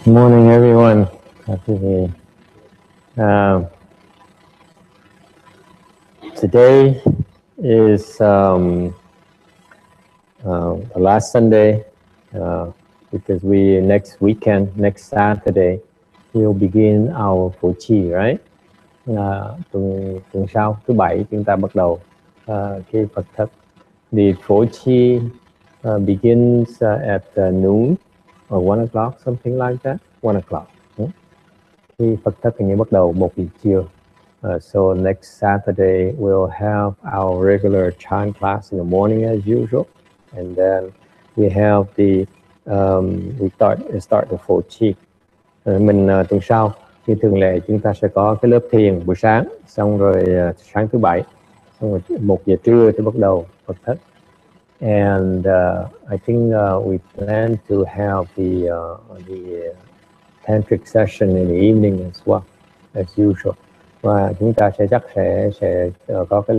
Good morning, everyone. Happy today is the last Sunday because next weekend, next Saturday, we'll begin our Phổ Trì, right? Tuần sau thứ bảy chúng ta bắt đầu cái Phật thất. The Phổ Trì begins at noon or 1 o'clock, something like that. 1 o'clock. Khi Phật thất hình như bắt đầu 1 giờ chiều. So next Saturday we'll have our regular chant class in the morning as usual, and then we have the we start the Phổ Trì. Tuần sau như thường lệ chúng ta sẽ có cái lớp thiền buổi sáng, xong rồi sáng thứ bảy, xong rồi 1 giờ trưa thì bắt đầu Phật thất. And I think we plan to have the tantric session in the evening as well as usual. Và chúng ta chắc sẽ có cái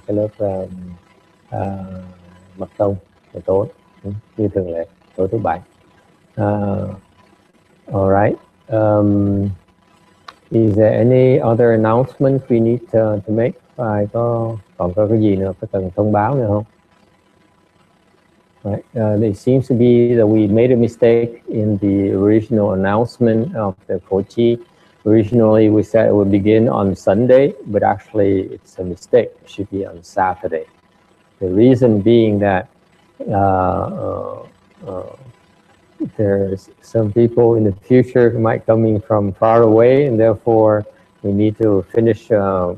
lớp mật tông buổi tối như thường lệ tối thứ bảy. All right. Is there any other announcement we need to make? Còn có cái gì nữa có cần thông báo nữa không? Right. It seems to be that we made a mistake in the original announcement of the Phổ Trì. Originally, we said it would begin on Sunday, but actually it's a mistake. It should be on Saturday. The reason being that there's some people in the future who might coming from far away, and therefore we need to finish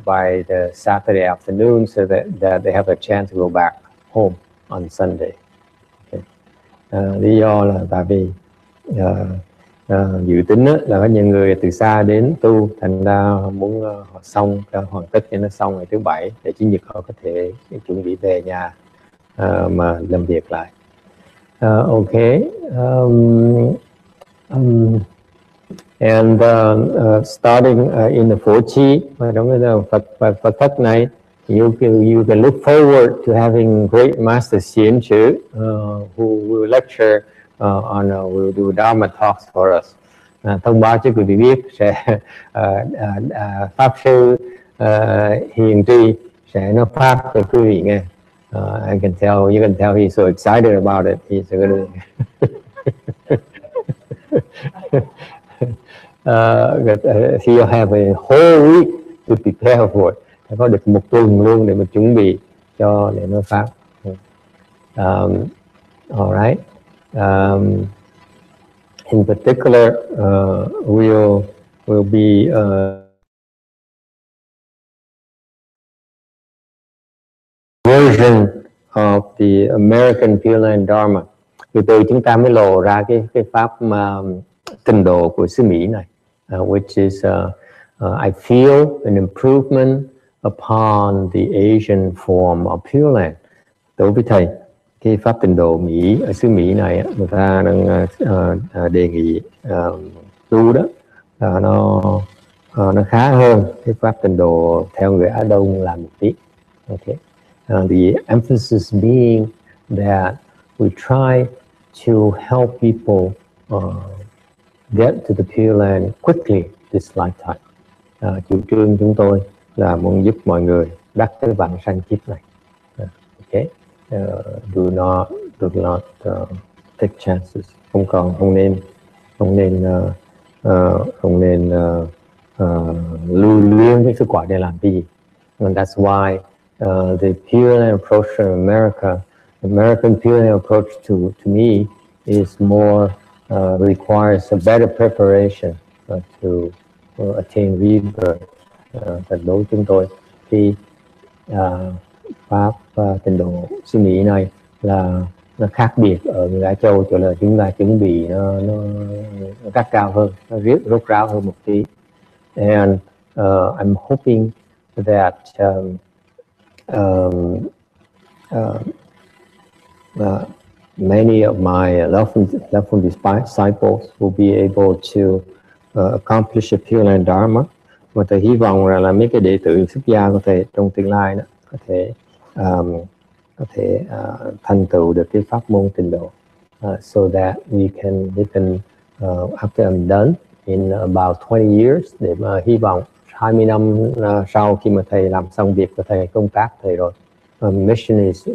by the Saturday afternoon so that they have a chance to go back home on Sunday. Lý do là tại vì dự tính là có nhiều người từ xa đến tu, thành ra muốn họ xong hoàn tất cho nó xong ngày thứ bảy để Chủ nhật họ có thể chuẩn bị về nhà mà làm việc lại. Okay. And starting in the Phổ Trì, trong cái Phật thất này, you can look forward to having great Master Xian Chu, who will lecture will do Dharma talks for us. Thông báo cho quý vị biết sẽ pháp sư Hiền Tri sẽ nói pháp cho quý vị nghe. You can tell he's so excited about it. He's going he'll have a whole week to prepare for it. Có được một tuần luôn để mà chuẩn bị cho để nói pháp. All right. In particular, we'll be version of the American Pure Land Dharma. Từ chúng ta mới lộ ra cái pháp tịnh độ của xứ Mỹ này, which is I feel an improvement upon the Asian form of Pure Land. Đối với thầy, cái pháp tịnh độ Mỹ ở xứ Mỹ này người ta đang đề nghị tu đó nó khá hơn cái pháp tịnh độ theo người Á Đông làm một tí. Okay. The emphasis being that we try to help people get to the Pure Land quickly this lifetime. Chủ trương chúng tôi là muốn giúp mọi người đắc tới vãng sanh kiếp này. Okay. Do not take chances. Không nên lưu luyến cái sức khỏe để làm cái gì. And that's why the Pure Land approach from American Pure Land approach to me is more requires a better preparation to attain rebirth. Thật đối chúng tôi thì pháp tịnh độ xứ Mỹ này là nó khác biệt ở người Á Châu, cho là chúng ta chuẩn bị nó cắt cao hơn, nó rốt ráo hơn một tí. And I'm hoping that many of my lovely disciples will be able to accomplish a Pure Land Dharma. Và thầy hy vọng là mấy cái đệ tử xuất gia của thầy trong tương lai đó có thể thành tựu được cái pháp môn tịnh độ. so that we can after I'm done in about 20 years, để mà hy vọng 20 năm sau khi mà thầy làm xong việc của thầy, công tác thầy rồi, mission is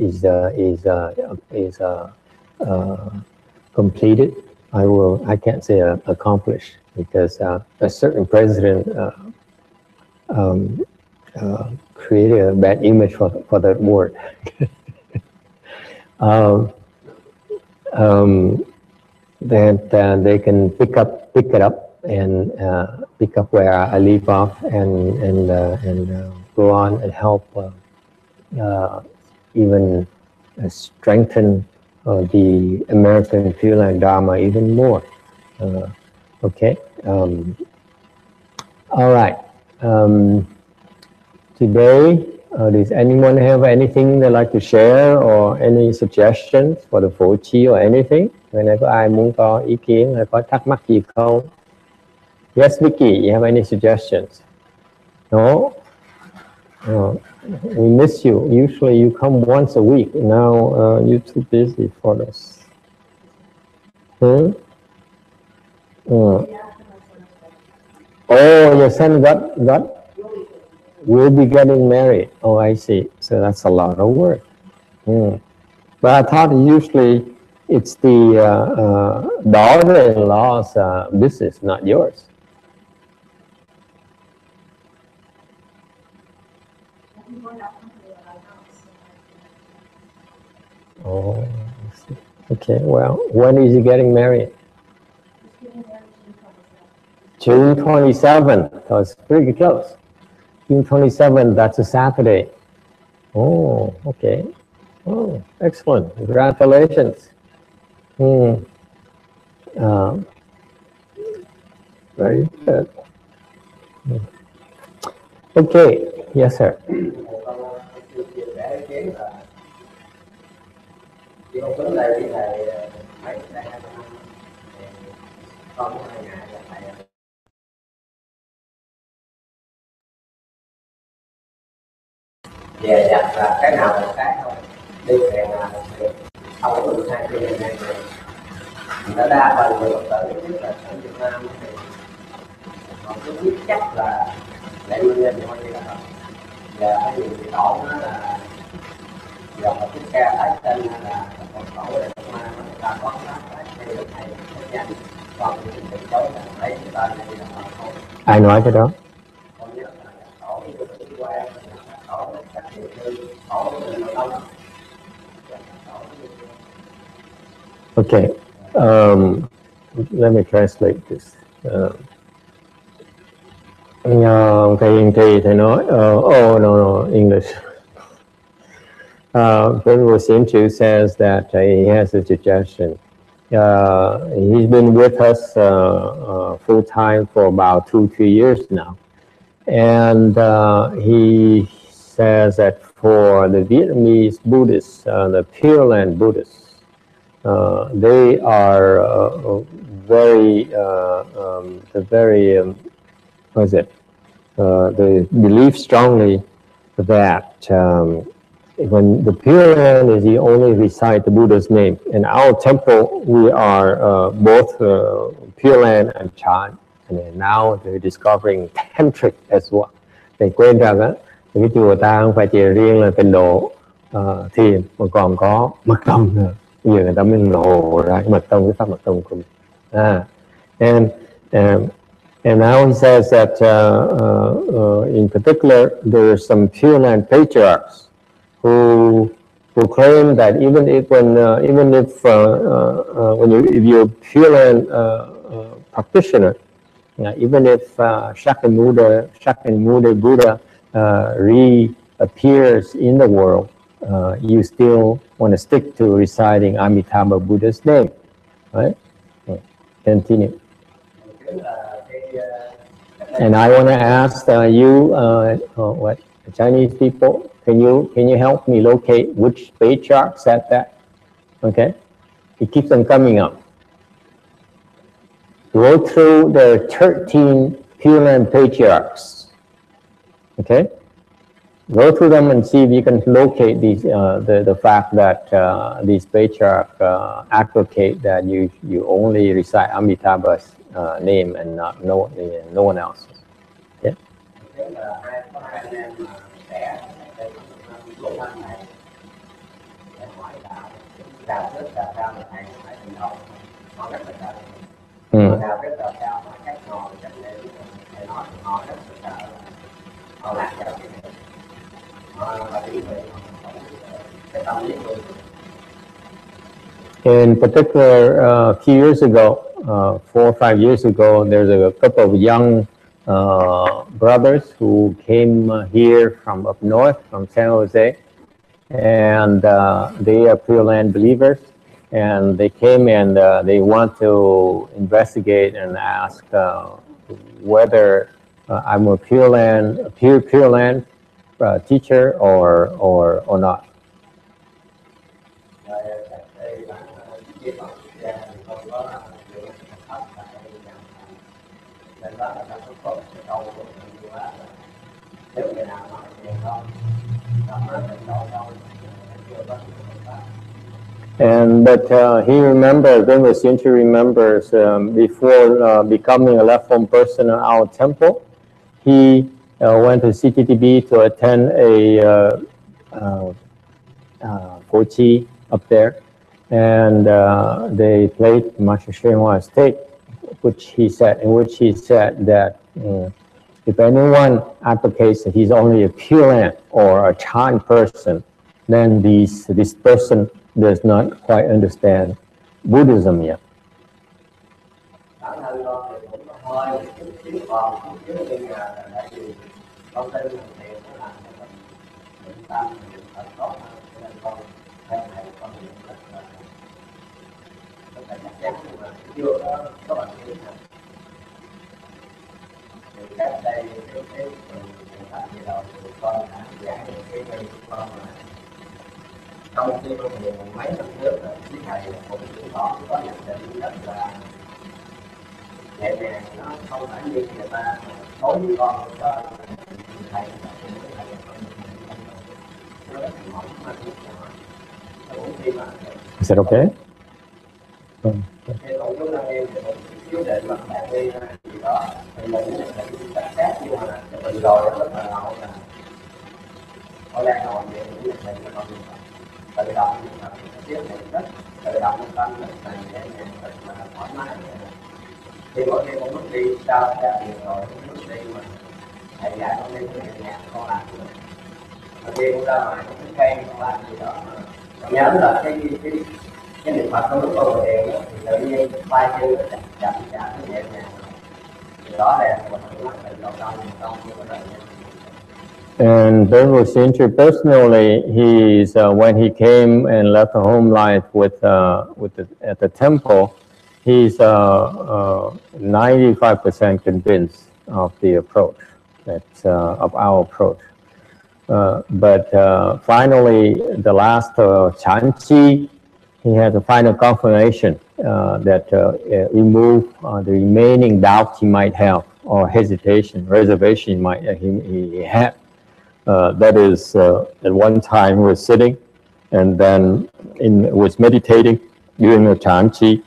completed. I can't say accomplished, because a certain president created a bad image for that word. That they can pick it up and pick up where I leave off and go on and help even strengthen the American Pure Land Dharma even more. Okay. All right. Today, does anyone have anything they'd like to share or any suggestions for the phổ chi or anything? Ngày nay có ai muốn có ý kiến hay có thắc mắc gì không? Yes, Vicky, you have any suggestions? No? We miss you. Usually you come once a week. Now you're too busy for this. Oh, your son will be getting married. Oh, I see. So that's a lot of work. But I thought usually it's the daughter-in-law's business, not yours. Oh, I see. Okay, well, when is he getting married? June 27th. So it's pretty close. June 27th, that's a Saturday. Oh, okay. Oh, excellent. Congratulations. Very good. Okay. Yes, sir. Về đặt là cái nào là cái thôi, đi về là không có được hai cái này. Nó đa phần người Phật tử nhất là ở Việt Nam thì họ cứ biết chắc là để nguyên nhân thôi như là không. Giờ cái gì thì tỏ nó là giờ họ cứ ca tái tên là Phật tổ để ma người ta có cái hay được hay cái nhanh, còn những cái chối là lấy cái tên này là họ không. Ai nói cái đó? Okay, let me translate this. Thầy nói, oh no, English. Venerable Sinchu says that he has a suggestion. He's been with us full time for about 2-3 years now. And he says that for the Vietnamese Buddhists, the Pure Land Buddhists, they are they believe strongly that when the Pure Land is the only recite the Buddha's name. In our temple, we are both Pure Land and Chan. And now they're discovering tantric as well. Thầy quên rằng á, cái chùa ta không phải chỉ riêng là tịnh độ thiền, mà còn có mật tông nữa. Bây giờ người ta mới lộ ra cái mật tông, cái pháp mật tông của mình. And now he says that in particular there are some Pure Land patriarchs who claim that even if you're Pure Land practitioner, even if Shakyamuni Buddha reappears in the world, you still want to stick to reciting Amitabha Buddha's name, right? Continue. And I want to ask what Chinese people, can you help me locate which patriarch said that? Okay, it keeps on coming up. Go through the 13 Pure Land patriarchs. Okay, Go through them and see if you can locate these, the fact that these patriarchs advocate that you only recite Amitabha's name and not no one else. Yeah. In particular, a few years ago, 4 or 5 years ago, there's a couple of young brothers who came here from up north, from San Jose, and they are Pure Land believers, and they came and they want to investigate and ask whether I'm a Pure Land teacher or not. But he remembers, Dharma Talk remembers, before becoming a left-home person in our temple, he went to CTTB to attend a Kochi up there, and they played Master Srinivas tape, in which he said that if anyone advocates that he's only a Pure Land or a Chan person, then this person does not quite understand Buddhism yet. Trong khi mấy năm trước thầy cũng có nhận định rất là nhẹ nhàng, nó không phải như người ta đối với con cho thầy Is that okay? Thì mỗi khi con lúc đi sao ra thì rồi lúc đi mà thầy dạy con đi cái nhạc con làm được. Mà khi con ra ngoài con khen con làm gì đó con nhớ là cái niệm Phật con lúc con ngồi thiền thì tự nhiên tay chân chậm cái nhẹ nhàng. Thì đó là một cái mắt tự trong như vậy. And Dharma Talk personally, he's when he came and left the home life at the temple, he's 95% convinced of the approach, of our approach. But finally, the last Chanchi, he had a final confirmation that remove the remaining doubts he might have or hesitation, reservation he had. That is, at one time he was sitting and then was meditating during the Chanchi,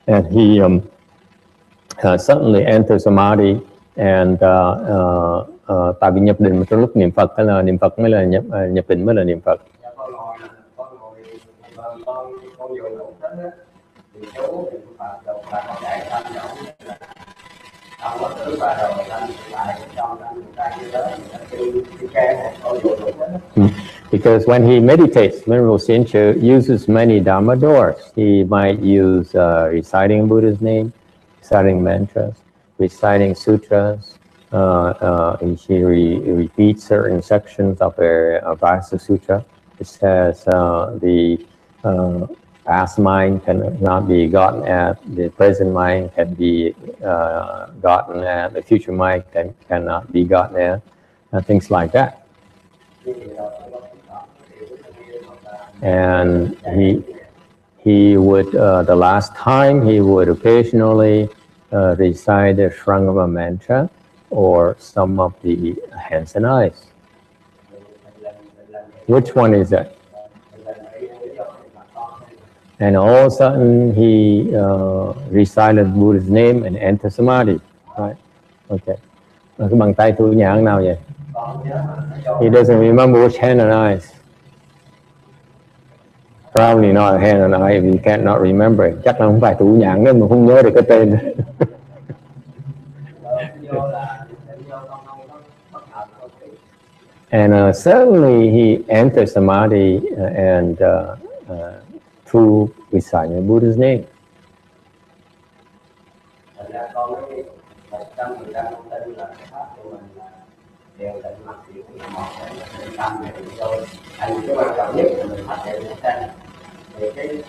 and he suddenly entered Samadhi, and tại vì nhập định trong lúc niệm Phật hay là niệm Phật mới là nhập định mới là niệm Phật. Because when he meditates, Venerable Sincha uses many Dharma doors. He might use reciting Buddha's name, reciting mantras, reciting sutras. He repeats certain sections of a Vasa Sutra. It says the past mind cannot be gotten at, the present mind can be gotten at, the future mind cannot be gotten at, and things like that. And he would, the last time, he would occasionally recite the Shrangama mantra or some of the hands and eyes. Which one is that? And all of a sudden he recited Buddha's name and entered samadhi, right? Okay. Cái bàn tay thủ nhãn nào vậy? He doesn't remember which hand and eyes. Probably not a hand and eye if you cannot remember it. Chắc là không phải thủ nhãn nên mà không nhớ được cái tên. And certainly he entered samadhi and through reciting Buddha's name.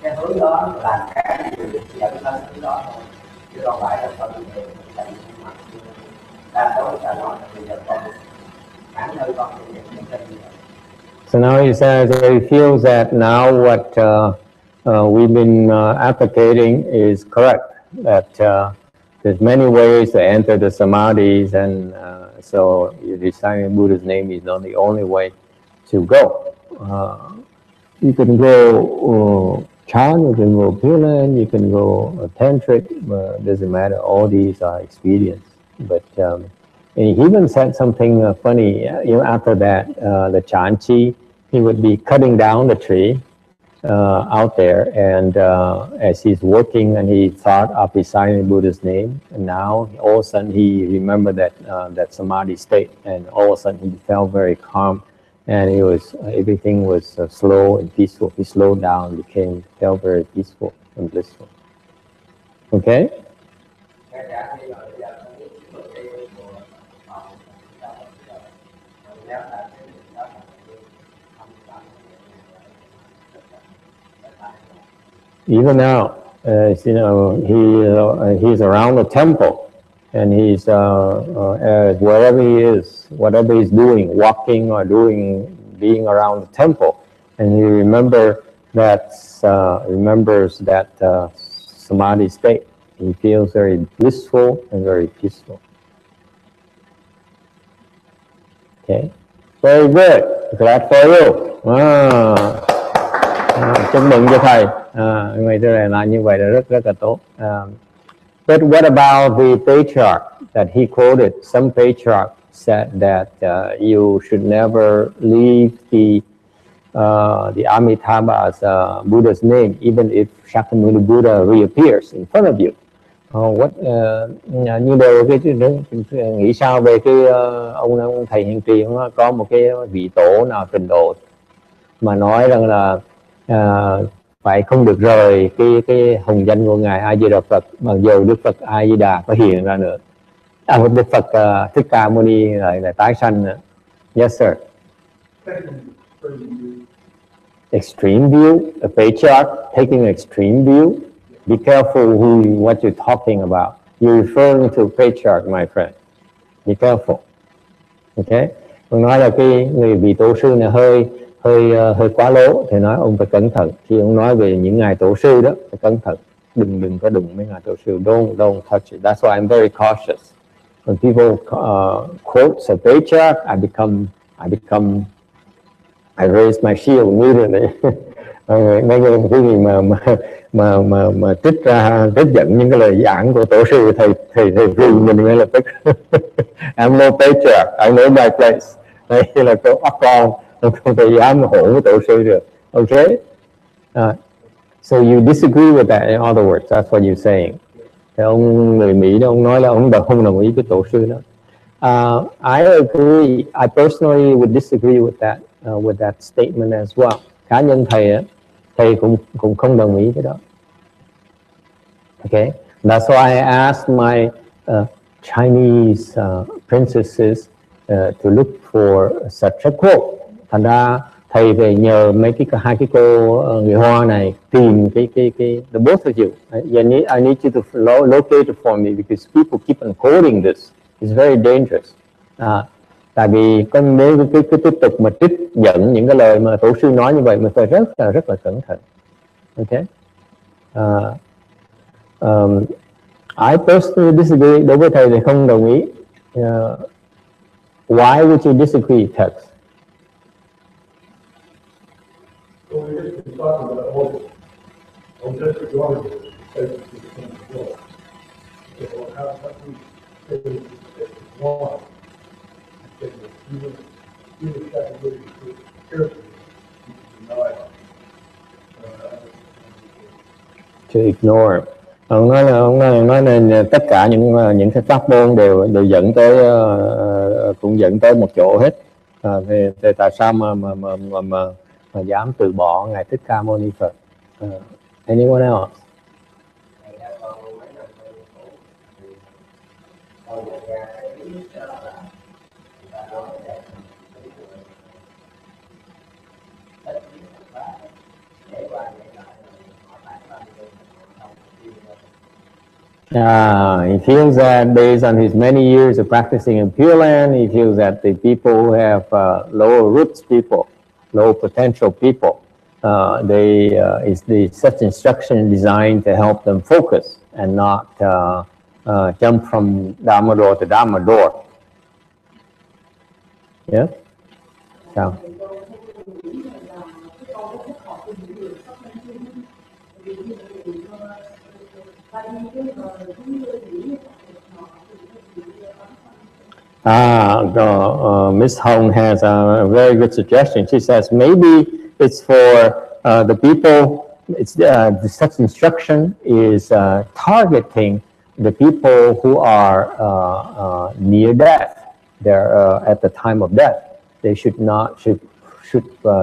Cái hướng đó là cái dẫn lên hướng đó thôi, chứ không phải là con người thành mặt đa số là nói là bây giờ con bản thân con cũng nhận tin. So now he says that he feels that now what we've been advocating is correct, that there's many ways to enter the samadhis, and so reciting Buddha's name is not the only way to go. You can go chant, you can go pure, you can go tantric, doesn't matter, all these are experience. But and he even said something funny, after that, the Chanchi, he would be cutting down the tree out there, and as he's working and he thought of reciting Buddha's name, and now all of a sudden he remembered that samadhi state, and all of a sudden he felt very calm, and everything was slow and peaceful. He slowed down, felt very peaceful and blissful. Okay? Even now, he's around the temple, and he's wherever he is, whatever he's doing, walking or being around the temple, and he remembers that samadhi state. He feels very blissful and very peaceful. Okay, very good. Glad for you. Chúc mừng cho thầy. Người tôi là như vậy là rất là tốt. But what about the patriarch that he quoted? Some patriarch said that you should never leave the Amitabha's Buddha's name, even if Shakyamuni Buddha reappears in front of you. Như đều nghĩ sao về cái ông thầy Hiền Trì, có một cái vị tổ nào trình độ mà nói rằng là phải không được rời cái hồng danh của ngài A Di Đà Phật, mặc dù Đức Phật A Di Đà có hiện ra nữa, Đức Phật Thích Ca Mâu Ni lại tái sanh nữa. Yes sir. Extreme view, a patriarch taking extreme view. Be careful what you're talking about. You're referring to patriarch, my friend. Be careful. Okay. Ông nói là cái người vị tổ sư này hơi quá lố, thì nói ông phải cẩn thận. Khi ông nói về những ngài tổ sư đó, phải cẩn thận. Đừng có đụng mấy ngài tổ sư. Don't touch it. That's why I'm very cautious. When people quote a patriarch, I raise my shield immediately. Mấy cái gì mà trích dẫn những cái lời giảng của tổ sư, thầy rừng mình ngay lập tức. I'm no patriarch, I know my place. Đây là câu óc không thể dám hỗn với tổ sư được. Okay? So you disagree with that, in other words, that's what you're saying. Thì ông người Mỹ đó, ông nói là ông không đồng ý với tổ sư đó. I agree. I personally would disagree with that statement as well. Cá nhân thầy cũng không đồng ý cái đó. Okay, that's why I asked my Chinese princesses to look for such a quote. Thành ra thầy về nhờ hai cái cô người Hoa này tìm cái the both of you. I need you to locate it for me, because people keep on quoting this. It's very dangerous. Tại vì nếu cứ tiếp tục mà trích dẫn những cái lời mà tổ sư nói như vậy, mình phải rất là cẩn thận. Okay. I personally disagree. Đối với thầy thì không đồng ý. Why would you disagree, Tex? To ignore. Ông nói là tất cả những cái pháp môn đều dẫn tới cũng dẫn tới một chỗ hết. Thì tại sao mà dám từ bỏ ngài Thích Ca Mâu Ni Phật? Anyone else? He feels that based on his many years of practicing in Pure Land, he feels that the people who have lower roots people, low potential people, such instruction designed to help them focus and not jump from Dharma door to Dharma door. Yeah? So. Miss Hong has a very good suggestion. She says maybe it's for the people. Such instruction is targeting the people who are near death. They're at the time of death. They should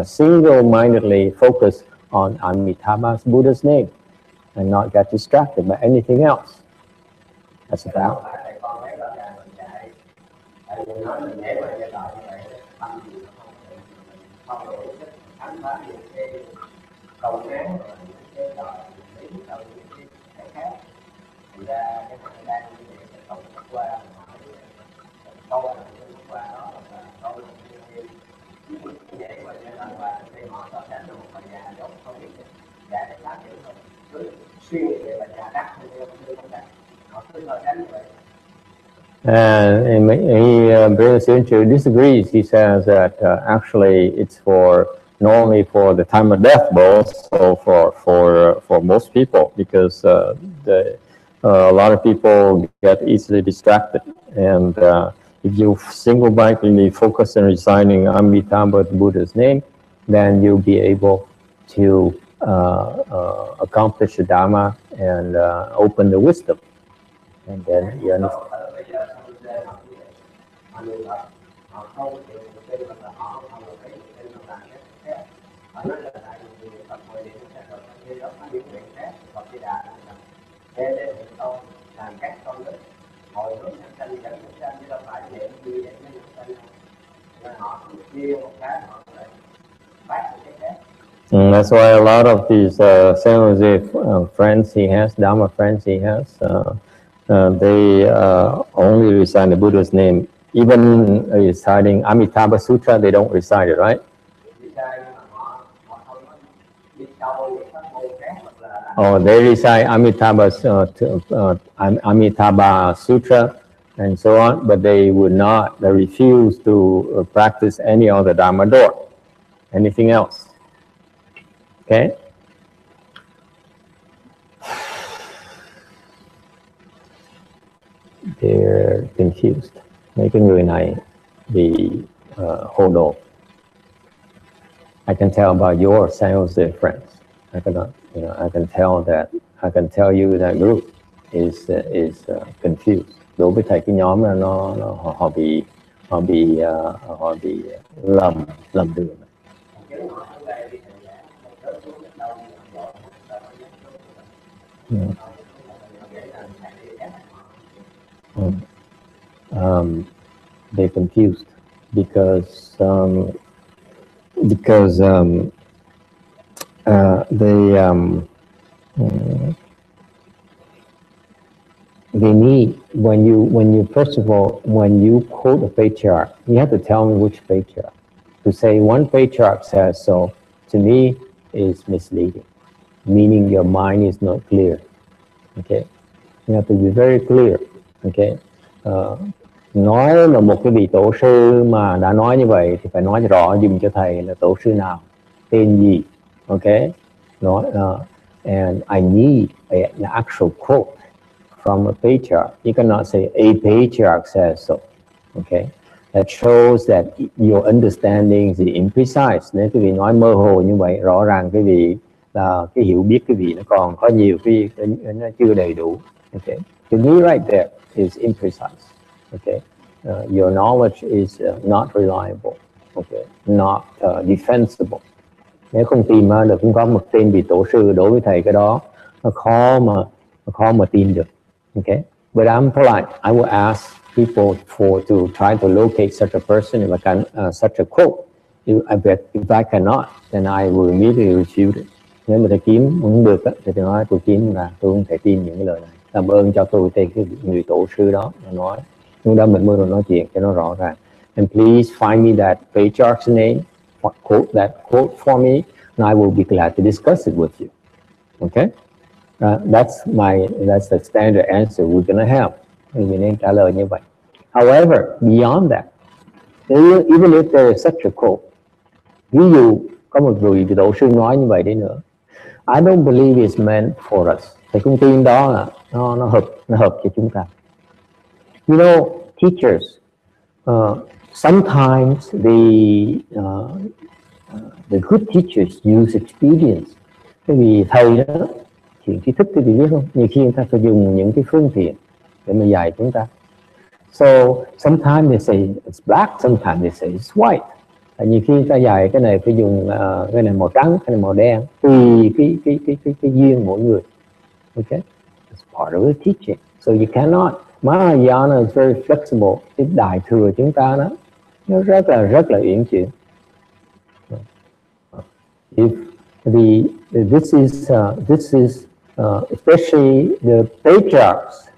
single-mindedly focus on Amitabha's Buddha's name and not get distracted by anything else. That's about. And Brother Sinchu disagrees. He says that actually it's for not only for the time of death, but also for most people, because a lot of people get easily distracted, and if you single-mindedly focus on reciting Amitabha Buddha's name, then you'll be able to accomplish the Dharma and open the wisdom, and then you understand. And that's why a lot of these San Jose friends he has, Dharma friends he has, they only recite the Buddha's name. Even reciting Amitabha Sutra, they don't recite it, right? Oh, they recite Amitabha Sutra and so on, but they would not, they refuse to practice any other Dharma door, anything else. Okay? They're confused. Mấy cái người này bị hồ đồ. I can tell about your San Jose friends. I can tell you that group is confused. Đối với thầy cái nhóm là họ bị lầm đường. They're confused because they need, when you first of all, when you quote a patriarch, you have to tell me which patriarch. To say one patriarch says so, to me, is misleading, meaning your mind is not clear. Okay, you have to be very clear. Okay, nói là một cái vị tổ sư mà đã nói như vậy thì phải nói rõ dùm cho thầy là tổ sư nào, tên gì. Okay, nói and I need an actual quote from a patriarch. You cannot say a patriarch says so. Okay, That shows that your understanding is imprecise. Nếu quý vị nói mơ hồ như vậy, rõ ràng quý vị là cái hiểu biết quý vị nó còn có nhiều cái nó chưa đầy đủ. Okay, to me right there is imprecise. Okay, your knowledge is not reliable. Okay, not defensible. Nếu không tìm được không có một tên vị tổ sư, đối với thầy cái đó nó khó mà tin được. Okay, but I'm polite. I will ask people to try to locate such a person if I can, such a quote. If I cannot, then I will immediately refute it. Nếu mà thầy kiếm không được thì tôi nói tôi kiếm là tôi không thể tin những cái lời này. Làm ơn cho tôi tên cái người tổ sư đó nói. Lúc đó mình mới nói chuyện cho nó rõ ràng. And please find me that patriarch's name, quote that quote for me, and I will be glad to discuss it with you. Okay? That's the standard answer we're gonna have. Mình nên trả lời như vậy. However, beyond that, even if there is such a quote, ví dụ có một vị tổ sư nói như vậy đi nữa, I don't believe it's meant for us. Thầy không tin đó là nó hợp cho chúng ta. You know, teachers, sometimes the good teachers use experience. Bởi vì thầy đó, chuyện tri thức thì biết không? Nhiều khi người ta phải dùng những cái phương tiện để mà dạy chúng ta. So sometimes they say it's black, sometimes they say it's white. Nhiều khi người ta dạy cái này phải dùng cái này màu trắng, cái này màu đen, tùy cái duyên mỗi người. Okay, it's part of the teaching. So you cannot. Mahayana is very flexible. Cái đại thừa chúng ta đó, nó rất là uyển chuyển. If this is especially the patriarchs,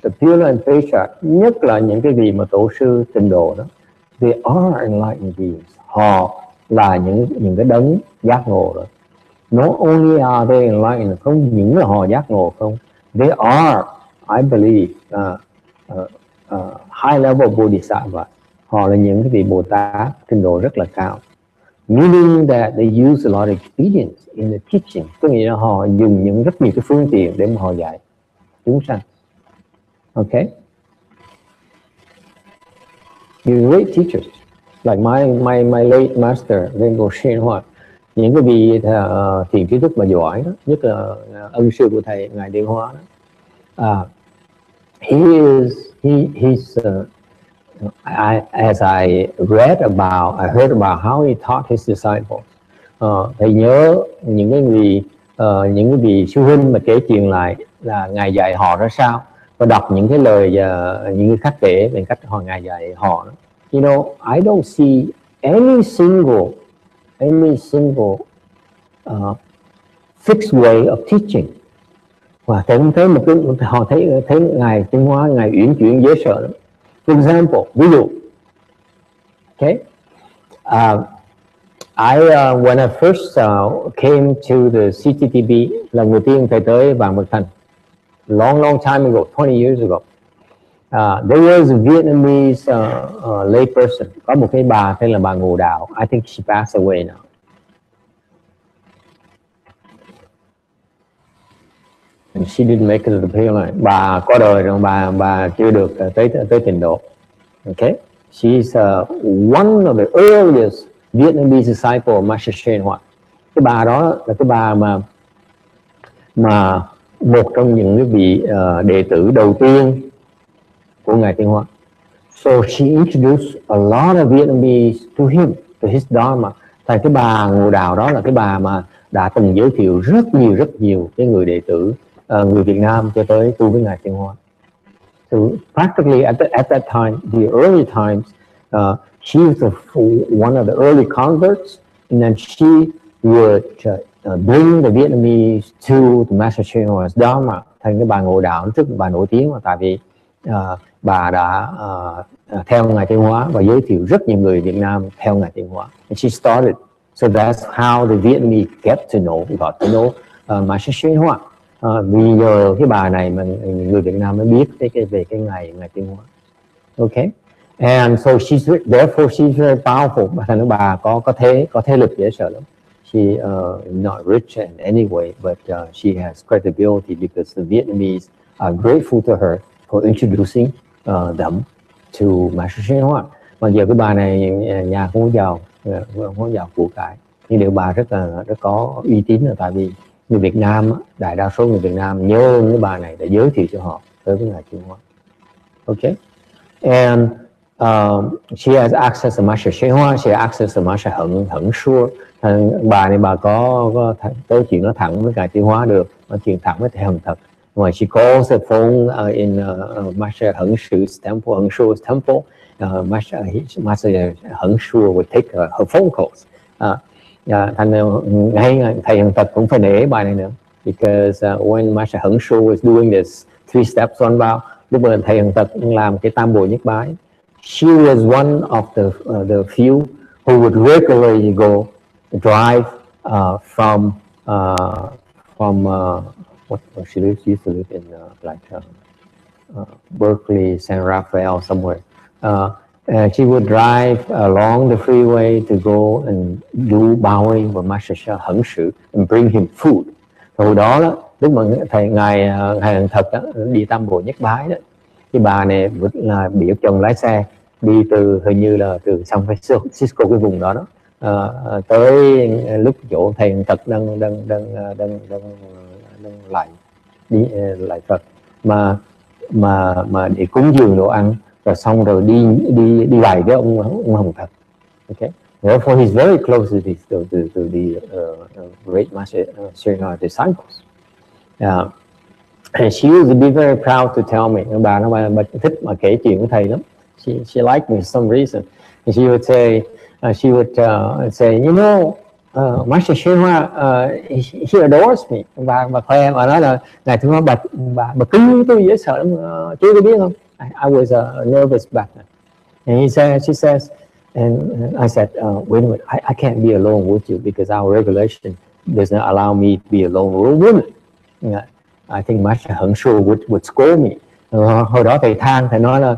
the Pure and patriarchs, nhất là những cái vị mà tổ sư tịnh độ đó, they are enlightened beings. Họ là những cái đấng giác ngộ rồi. Not only are they enlightened, không những là họ giác ngộ không, they are, I believe, high level bodhisattva. Họ là những cái vị Bồ Tát trình độ rất là cao. Meaning that they use a lot of experience in the teaching. Có nghĩa là họ dùng rất nhiều cái phương tiện để mà họ dạy chúng sanh. Okay? You're great teachers. Like my late master, Venerable Shen Hoa. Những cái vị thiền trí thức mà giỏi đó, nhất là ân sư của thầy ngài Điên Hóa đó. As I heard about how he taught his disciples. Thầy nhớ những cái vị sư huynh mà kể chuyện lại là ngài dạy họ ra sao, và đọc những cái lời những người khác kể về cách ngài dạy họ. You know, I don't see any single fixed way of teaching. Và thầy không thấy họ thấy ngài tiến hóa, ngài uyển chuyển dễ sợ lắm. For example, ví dụ, okay, when I first came to the CTTB, lần đầu tiên thầy tới Vạn Bậc Thành, long time ago, 20 years ago, there was a Vietnamese lay person. Có một cái bà tên là bà Ngộ Đạo. I think she passed away now. And she didn't make it to the Pale Line. Bà có đời rồi, bà chưa được tới Tịnh độ. Okay, she's one of the earliest Vietnamese disciple of Master Shen Hoa. Cái bà đó là cái bà mà một trong những cái vị đệ tử đầu tiên của ngài Tiên Hóa. So she introduced a lot of Vietnamese to him, to his Dharma. Thành cái bà Ngộ Đạo đó là cái bà mà đã từng giới thiệu rất nhiều cái người đệ tử người Việt Nam cho tới tu với ngài Tiên Hóa. So practically at that time, the early times, she was one of the early converts, and then she would bring the Vietnamese to the Master Shen Hoa's Dharma. Thành cái bà Ngộ Đạo rất bà nổi tiếng, tại vì bà đã theo ngài Tiên Hóa và giới thiệu rất nhiều người Việt Nam theo ngài Tiên Hóa. And she started, so that's how the Vietnamese got to know Master Shen Hoa. Vì nhờ cái bà này mà người Việt Nam mới biết về cái ngày Tiên Hóa. Okay, and so therefore she's very powerful. Thành bà có thế lực dễ sợ lắm. She not rich in any way, but she has credibility because the Vietnamese are grateful to her for introducing them to Master Shen Hoa. Mà giờ cái bà này nhà không có giàu, không có giàu của cải, nhưng điều bà rất có uy tín, là tại vì người Việt Nam, đại đa số người Việt Nam nhớ cái bà này để giới thiệu cho họ tới với ngài Trung Hoa. Okay, and she has access to Master Xuyên Hoa, she has access to Master Hận Xua. Bà này bà có tới chuyện nói thẳng với ngài Trung Hoa được, nói chuyện thẳng với thầy Hận Thật. When she calls the phone in Master Hận Xu's temple, Hận Xu's temple, Master Hận Xua would take her phone calls. Thành ngay thầy Hận Thật cũng phải nể bài này nữa, because when Master Hận Xua was doing this 3 steps one vow, lúc mà thầy Hận Thật làm cái tam bộ nhất bái, she was one of the few who would regularly go drive from what she used to live in Berkeley, San Rafael, somewhere. She would drive along the freeway to go and do bowing with Master Hận Sự and bring him food. Hồi đó lúc mà ngài Hận Thật đi tam bộ nhất bái đó, cái bà này là bị chồng lái xe đi từ hình như là từ San Francisco, cái vùng đó tới lúc chỗ thầy Hận Thật đang lại Phật mà để cúng dường đồ ăn, rồi xong rồi đi bày với ông Hồng Thật. Okay, therefore he's very close to the great Master disciples. And she used to be very proud to tell me. Bà thích mà kể chuyện với thầy lắm. She liked me for some reason. And she would say, you know, Master Xuyên Hoa, he adores me. Bà khoe, bà nói là ngài Xuyên Hoa bà cưng tôi dễ sợ lắm, chú có biết không? I was nervous back then. And she says, and I said, wait a minute, I can't be alone with you because our regulation does not allow me to be alone with a woman. I think Master Hận Xua would scold me. Hồi đó thầy than, thầy nói là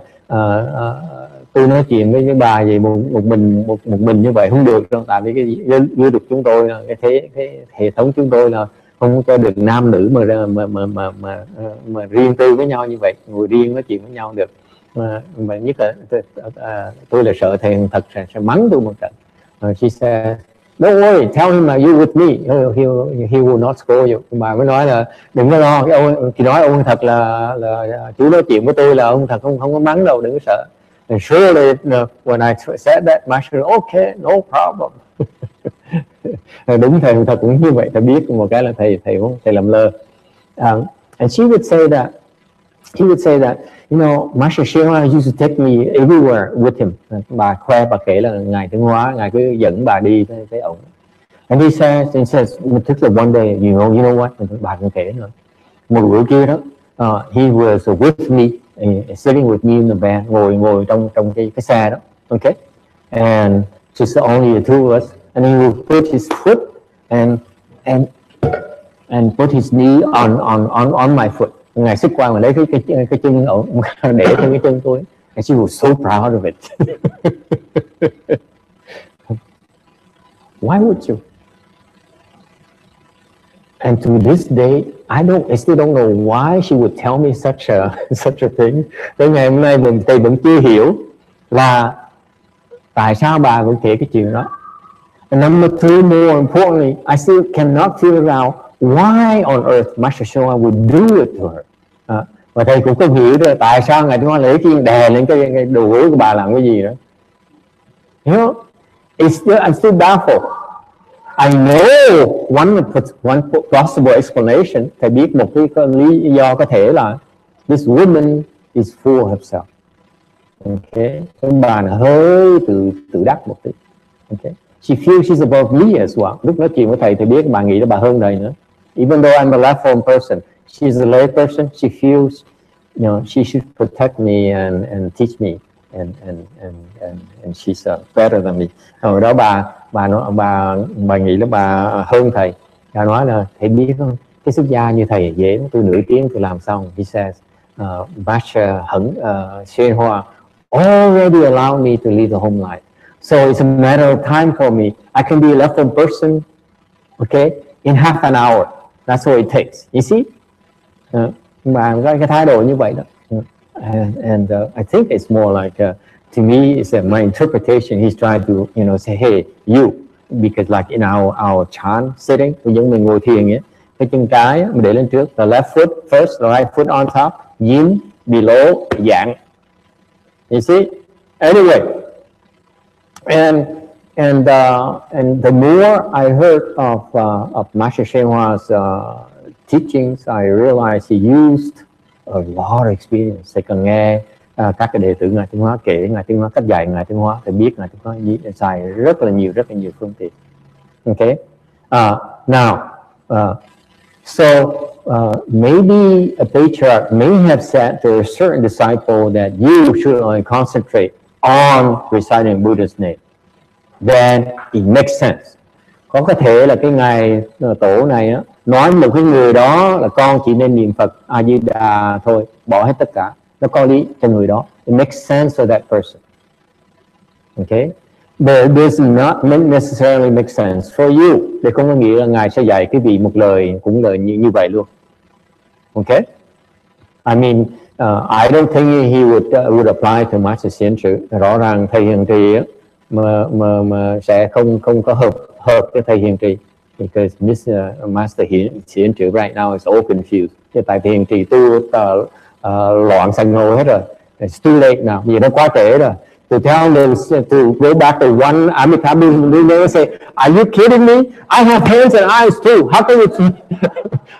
tôi nói chuyện với bà vậy một mình như vậy không được đâu, tại vì cái giới luật chúng tôi, cái hệ thống chúng tôi là không cho được nam nữ mà riêng tư với nhau như vậy, ngồi riêng nói chuyện với nhau được. Mà nhất là tôi là sợ thầy Hận Thật sẽ mắng tôi một trận. She said, don't worry, tell him that you're with me, he will not scold you. Bà mới nói là đừng có lo, khi nói ông Thật là chú nói chuyện với tôi là ông Thật không có mắng đâu, đừng có sợ. And surely when I said that, Master, okay, no problem. Đúng, thầy Thật cũng như vậy, thầy biết một cái là thầy làm lơ. And she would say that, you know, Master Xuyên Hoa used to take me everywhere with him. Bà khoe, bà kể là ngài Trung Hoa, ngài cứ dẫn bà đi tới ổng. And he says, tức là one day, you know what? Bà cũng kể nữa. Một bữa kia đó, he was with me, sitting with me in the van, ngồi trong cái xe đó. Okay, and just only the two of us, and he would put his foot and put his knee on my foot. Ngài xích qua mà lấy cái chân ổng để trên cái chân tôi. And she was so proud of it. Why would you? And to this day, I still don't know why she would tell me such a thing. Tới ngày hôm nay thầy vẫn chưa hiểu là tại sao bà vẫn kể cái chuyện đó. And number 3, more importantly, I still cannot figure out why on earth Master Xuyên Hoa would do it to her. Và thầy cũng không hiểu được tại sao ngài Trung Hoa lấy cái đè lên cái đầu gối của bà làm cái gì đó. You know, I'm still baffled. I know one possible explanation. Thầy biết một cái lý do có thể là this woman is full of herself. Okay, bà là hơi tự đắc một tí. Okay, she feels she's above me as well. Lúc nói chuyện với thầy thì biết bà nghĩ là bà hơn thầy nữa. Even though I'm a left form person, she's a lay person. She feels, you know, she should protect me and teach me, and she's better than me. Hồi đó bà nghĩ là bà hơn thầy. Bà nói là thầy biết không, cái xuất gia như thầy dễ, tôi nửa tiếng tôi làm xong. He says, Master Xuyên Hoa already allowed me to live the home life. So it's a matter of time for me. I can be a left form person, okay, in half an hour. That's what it takes. You see? Mà cái thái độ như vậy đó. And I think it's more like to me, it's my interpretation. He's trying to, say, hey, you, because like in our chan sitting, giống mình ngồi thiền ấy, cái chân trái mình để lên trước, the left foot first, the right foot on top, yin, below, yang. You see? Anyway, and the more I heard of Master Shen Hua's teachings, I realized he used a lot of experience. Thầy cần nghe các cái đệ tử Ngài Thanh Hóa kể Ngài Thanh Hóa, cách dạy Ngài Thanh Hóa, thầy biết Ngài Thanh Hóa xài rất là nhiều phương tiện. Okay, now so maybe a patriarch may have said to a certain disciple that you should only concentrate on reciting Buddha's name. Then it makes sense. Có thể là cái ngài tổ này á, nói một cái người đó là con chỉ nên niệm Phật A Di Đà thôi, bỏ hết tất cả, nó có lý cho người đó. It makes sense for that person. Okay, but it does not necessarily make sense for you. Để không có nghĩa là ngài sẽ dạy cái vị một lời cũng lời như vậy luôn. Okay, I mean I don't think he would apply to Master Xiển Trữ. Rõ ràng thầy Hiền Trì á, mà sẽ không có hợp với thầy Hiền Trì, because Master Xiển Trữ right now is all confused. Tại thầy Hiền Trì tu loạn sanh ngô hết rồi. It's too late now. Vì nó quá trễ rồi. To tell them to go back to one Amitabha, they say, are you kidding me? I have hands and eyes too. How can you?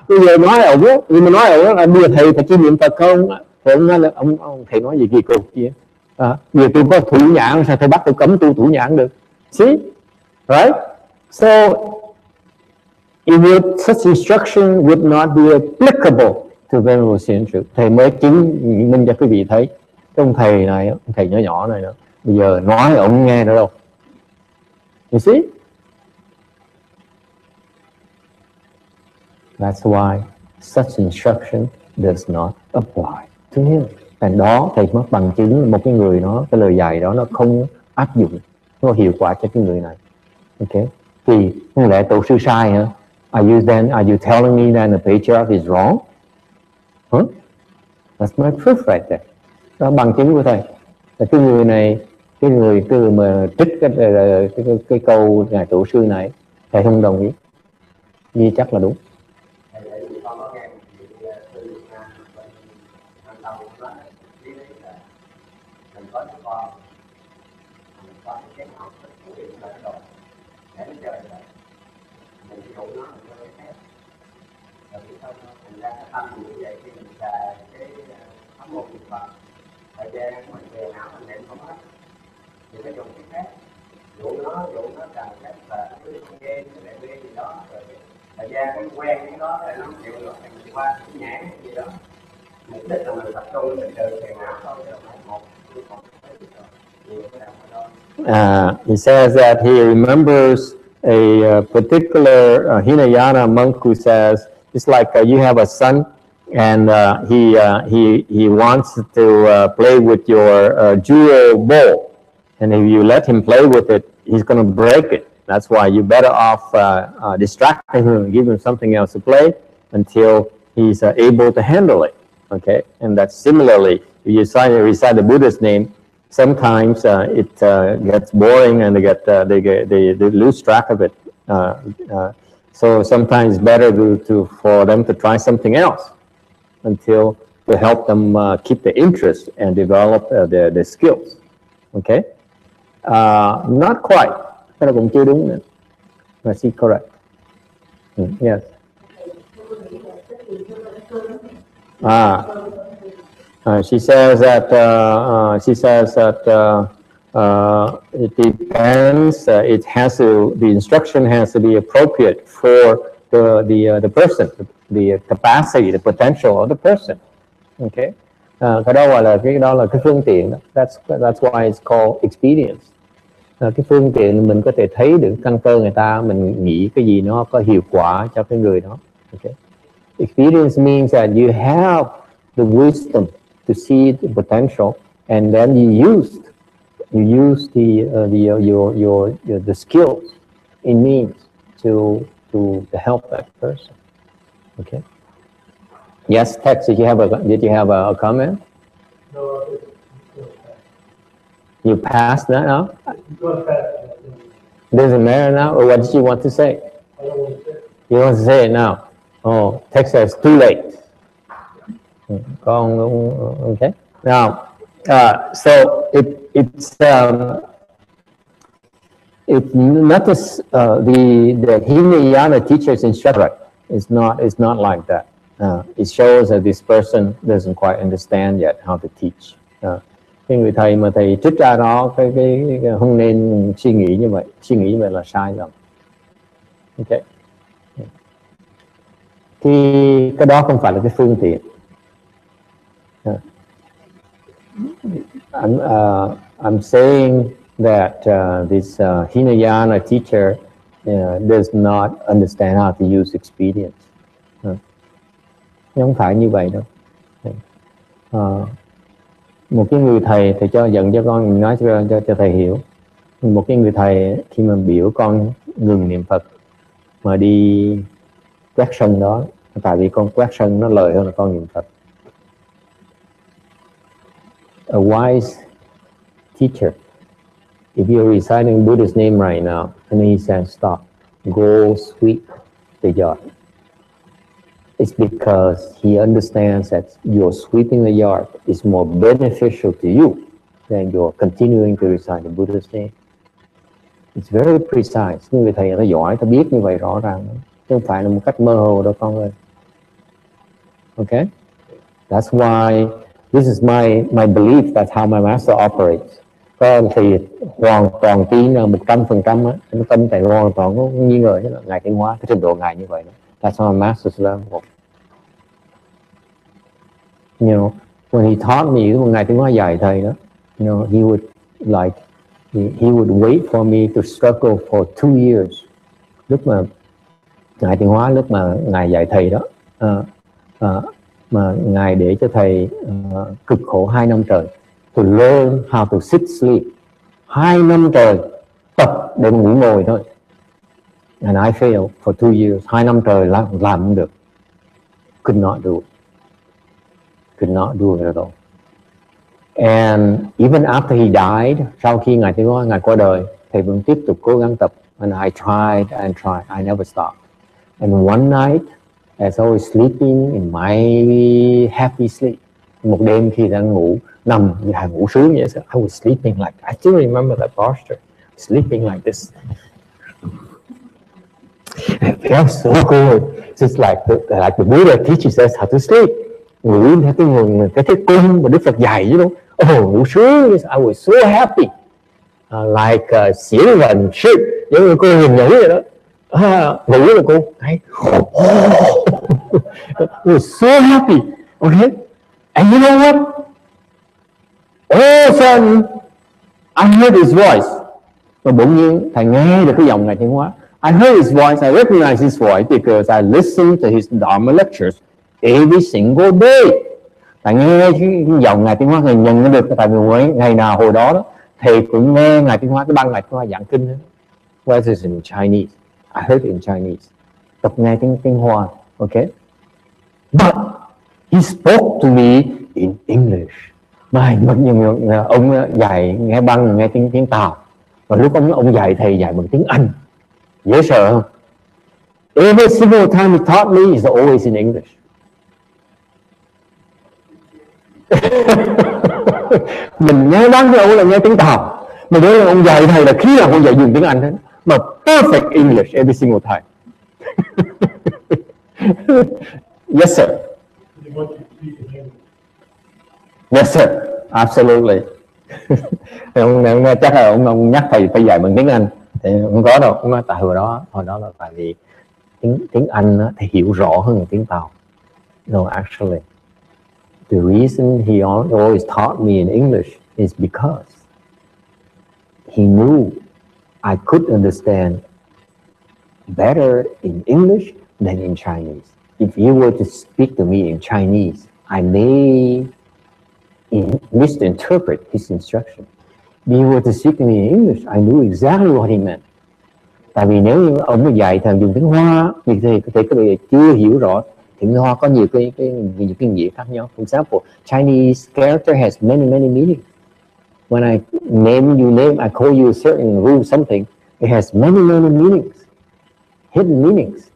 Bây giờ nói ổng á, nhưng mà nói ổng á, bây giờ thầy phải chỉ niệm Phật không? Thì ông nói là ông thầy nói gì kỳ cục vậy? Bây giờ tôi có thủ nhãn, sao thầy bắt tôi cấm tu thủ nhãn được? See, right? So such instruction would not be applicable to Venerable Xiển Trữ. Thầy mới chứng minh cho quý vị thấy. Cái ông thầy này, ông thầy nhỏ này nữa, bây giờ nói ông nghe nữa đâu. You see? That's why such instruction does not apply to him. Thành đó thầy mất bằng chứng một cái người đó, cái lời dạy đó nó không áp dụng, nó hiệu quả cho cái người này. Okay? Thì không lẽ tổ sư sai hả? Are you telling me that the patriarch is wrong? Huh? That's my proof right there. Đó bằng chứng của thầy. Là cái người này, cái người mà trích cái câu ngài tổ sư này, thầy không đồng ý. Vì chắc là đúng. thời gian cái quen cái đó là nó chịu được mình qua cái nhãn gì đó, mục đích là mình tập trung mình trừ phiền não thôi, chứ không he says that he remembers a particular Hinayana monk who says it's like you have a son and he wants to play with your jewel bowl, and if you let him play with it, he's going to break it. That's why you're better off distracting him and give him something else to play until he's able to handle it. Okay, and that's similarly, if you recite the Buddha's name, sometimes it gets boring and they lose track of it. So sometimes it's better for them to try something else until to help them keep the interest and develop their skills. Okay, not quite. Cái đó cũng chưa đúng nữa. Let's see, correct. Yes. She says that it depends. The instruction has to be appropriate for the person, the capacity, the potential of the person. Okay. Cái đó là cái phương tiện đó. That's why it's called experience. Cái phương tiện mình có thể thấy được căn cơ người ta, mình nghĩ cái gì nó có hiệu quả cho cái người đó. Okay. Experience means that you have the wisdom to see the potential, and then you use the skills it means to help that person. Okay. Yes, Tex, did you have a comment? No. You passed that now? Doesn't matter now? Or what did you want to say? You want to say it now? Oh, Texas, too late. Okay. Now, so it's not as the Hinayana teacher's instruction. It's not like that. It shows that this person doesn't quite understand yet how to teach. Cái người thầy mà thầy trích ra đó cái không nên suy nghĩ như vậy là sai rồi. Ok. Thì cái đó không phải là cái phương tiện. I'm saying that this Hinayana teacher does not understand how to use experience. Không phải như vậy đâu. Một cái người thầy cho giận cho con, mình nói cho thầy hiểu. Một cái người thầy khi mà biểu con ngừng niệm Phật mà đi quét sân đó, tại vì con quét sân nó lợi hơn là con niệm Phật. A wise teacher, if you're reciting Buddha's name right now, and he says stop, go sweep the yard, it's because he understands that your sweeping the yard is more beneficial to you than you're continuing to recite the Buddha's name. It's very precise. Người thầy ta giỏi, ta biết như vậy rõ ràng, chứ không phải là một cách mơ hồ đâu con ơi. Okay? That's why this is my belief. That's how my master operates. Con thì hoàn toàn tin là 100% á, nó tâm tại hoàn toàn có nghi ngờ chứ là ngài tiến hóa cái trình độ ngài như vậy đó. That's how my master's level. You know, when he taught me, một ngày tiếng hóa dạy thầy đó, you know, he would wait for me to struggle for 2 years. Lúc mà ngài tiếng hóa, lúc mà ngài dạy thầy đó, mà ngài để cho thầy cực khổ 2 năm trời, to learn how to sit sleep. 2 năm trời tập để ngủ ngồi thôi. And I failed for 2 years. 2 năm trời làm không được. Could not do it. Could not do it at all. And even after he died, sau khi ngài tiếng hóa, ngài qua đời, thầy vẫn tiếp tục cố gắng tập. And I tried and tried. I never stopped. And one night, as I was sleeping in my happy sleep, một đêm khi đang ngủ, nằm ngủ sướng vậy, I was sleeping like, I still remember that posture, sleeping like this. It felt so good. Just like the Buddha teaches us how to sleep. Ngủ theo cái cung mà Đức Phật dạy chứ đúng. Ngủ sướng. I was so happy. Like xỉu vần shit, giống như cô hình nhảy vậy đó. Ngủ là cô I was so happy. Okay. And you know what? All of a sudden, I heard his voice. Và bỗng nhiên thầy nghe được cái giọng ngài tiến hóa. I heard his voice. I recognize his voice because I listened to his Dharma lectures every single day. Thầy nghe cái giọng ngài tiến hóa, thầy nhận được, tại vì ngày nào hồi đó thầy cũng nghe ngài tiến hóa, cái băng ngài tiến hóa giảng kinh. Whether it's in Chinese, I heard it in Chinese. Tập nghe tiếng Hoa, okay? But he spoke to me in English. Mà ông dạy nghe băng, nghe tiếng Tàu. Và lúc ông dạy, thầy dạy bằng tiếng Anh. Dễ sợ không? Every single time he taught me, it's always in English. Mình nghe băng với ông là nghe tiếng Tàu. Mà đối là ông dạy thầy là khi nào ông dạy dùng tiếng Anh hết. Mà perfect English every single time. Yes, sir. Yes, sir. Absolutely. Ông chắc là ông nhắc thầy phải dạy bằng tiếng Anh. Thì không có đâu. Ông nói tại hồi đó là tại vì tiếng Anh thì hiểu rõ hơn tiếng Tàu. No, actually, the reason he always taught me in English is because he knew I could understand better in English than in Chinese. If you were to speak to me in Chinese, I may misinterpret his instruction. If you were to speak to me in English, I knew exactly what he meant. Tại vì nếu như ông mà dạy thằng dùng tiếng Hoa, thì các bạn chưa hiểu rõ. Tiếng Hoa có nhiều cái nghĩa khác nhau. For example, Chinese character has many meanings. When I I call you a certain room, something, it has many meanings, hidden meanings.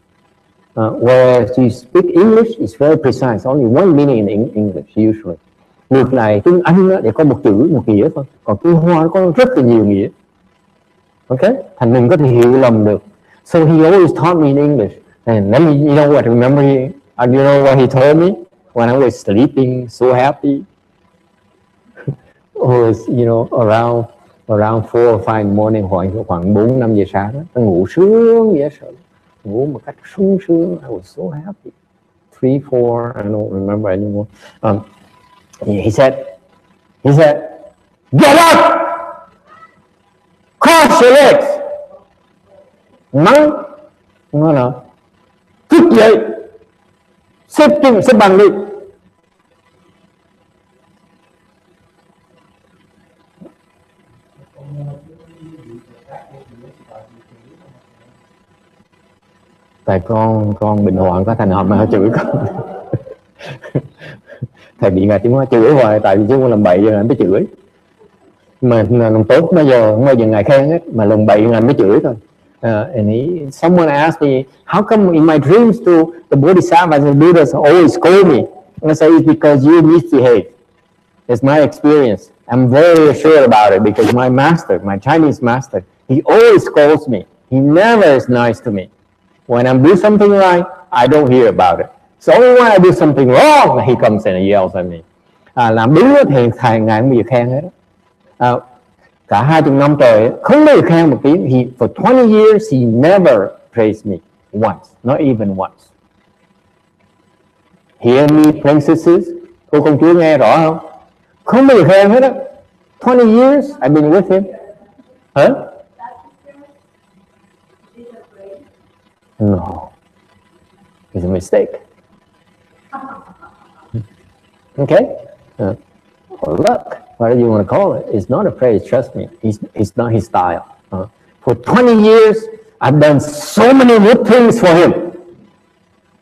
Whereas you speak English, it's very precise, only one meaning in English usually. Ngược lại tiếng Anh để có một chữ, một nghĩa thôi, còn tiếng Hoa nó có rất là nhiều nghĩa. Okay, thành mình có thể hiểu lầm được. So he always taught me in English, and then you know what? Remember you know what he told me when I was sleeping, so happy. It was around 4 or 5 in the morning, khoảng 4-5 giờ sáng đó. Tôi ngủ sướng dễ sợ, ngủ một cách sung sướng. I was so happy. 3-4, I don't remember anymore. He said, get up, cross your legs. Mắng, nó là thức dậy, xếp bằng đi. Tại con bệnh hoạn có thành hầm mà chửi con. Thầy bị ngài tiếng Hoa chửi hoài, tại vì chứ con làm bậy giờ ngài mới chửi. Mà làm tốt bây giờ không bao giờ ngài khen hết, mà làm bậy ngài mới chửi thôi. And someone asked me, how come in my dreams the Bodhisattvas and Buddhas always scold me? And I say, it's because you misbehave. It's my experience. I'm very assured about it because my master, my Chinese master, he always scolds me. He never is nice to me. When I do something right, I don't hear about it. So only when I do something wrong, he comes and yells at me. Làm đúng thì thầy ngài không bao giờ khen hết. Cả 20 năm trời không bao giờ khen một tiếng. For 20 years, he never praised me once, not even once. Hear me playing sisters? Cô công chúa nghe rõ không? Không bao giờ khen hết á. 20 years I've been with him. Huh? No. It's a mistake. Okay? Or luck, whatever you want to call it. It's not a praise, trust me. It's not his style. For 20 years, I've done so many good things for him.